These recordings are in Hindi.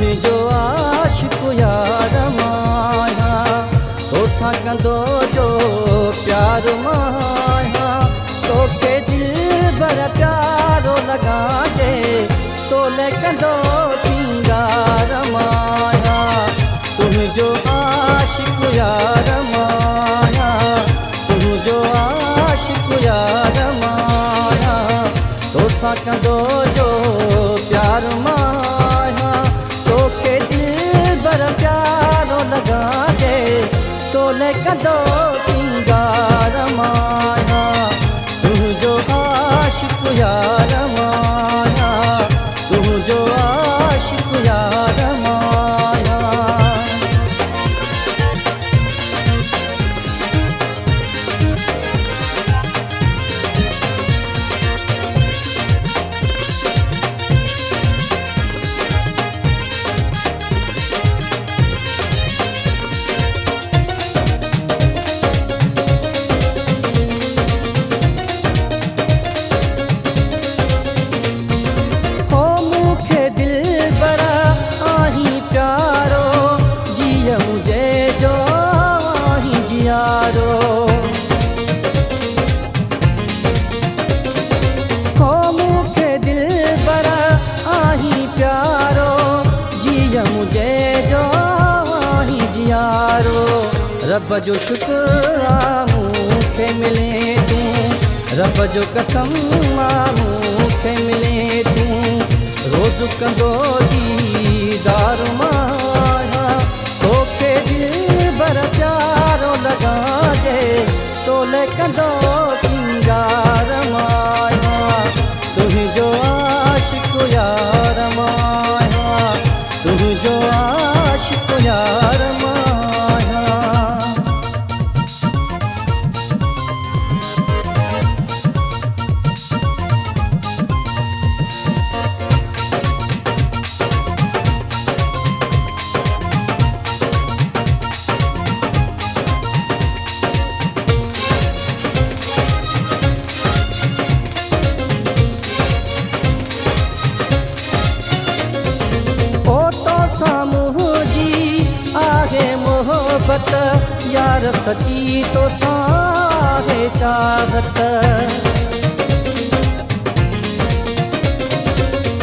तुंहिंजो आशिक़ यार माया तोसां कंदो जो प्यार माया तोखे दिलबर प्यारो लॻांजे तोले कंदो सिंगार माया तुंहिंजो आशिक़ यार माया तुंहिंजो आशिक़ यार माया तोसां कंदो जो प्यार माया तोखे दिलबर प्यारो लॻांजे तोले कंदो सिंगार माया तुंहिंजो आशिक़ यार माया तुंहिंजो आशिक़ यार माया। रब जो शुक्र मूंखे मिले तूं रब जो कसम मूंखे मिले तूं रोज़ कंदो दीदार माया तोखे दिलबर प्यारो लॻांजे तोले कंदो सिंगार माया तुंहिंजो आशिक़ यार माया तुंहिंजो आशिक़ यार माया। यार सची तो साहे चाहत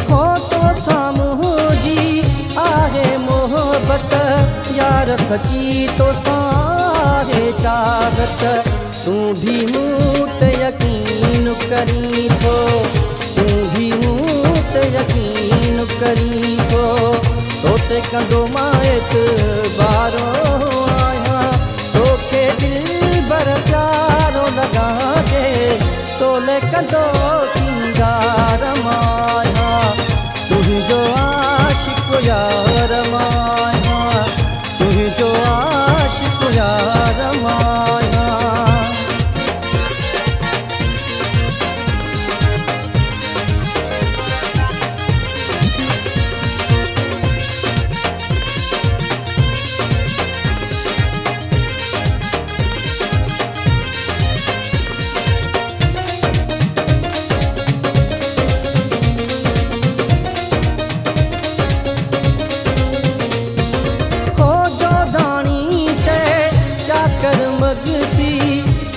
हो तो साम्हूं जी आहे मोहब्बत यार सची तो साहे चाहत तूं भी मूं ते यकीन करी थो तूं भी मूं ते यकीन करी थो तोते कंदो मां एतबारो तोखे दिलबर प्यारो लॻांजे तोले कंदो सिंगार माया तुंहिंजो आशिक़ यार माया तुंहिंजो आशिक़ यार माया।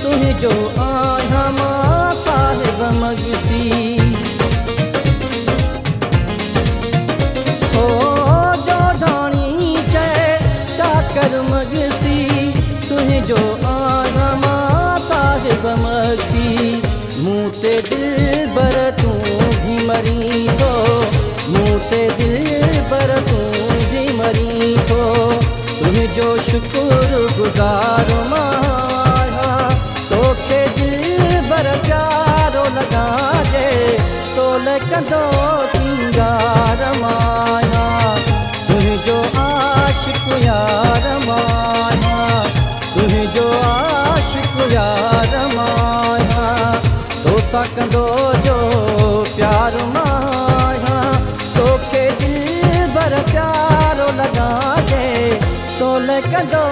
तुंहिंजो आहियां मां साहिब मगसी हो जोधाणी चए चाकर मगसी तुंहिंजो आहियां मां साहिब मगसी मूं ते दिलबर तूं भी मरी थो मूं ते दिलबर तूं भी मरी थो तुंहिंजो शुक्र गुज़ार माया तोखे दिलबर प्यारो लॻांजे तोले कंदो सिंगार माया तुंहिंजो आशिक़ यार माया तुंहिंजो आशिक़ यार माया तोसां कंदो जो प्यार माया तोखे दिलबर प्यारो लॻांजे तोले कंदो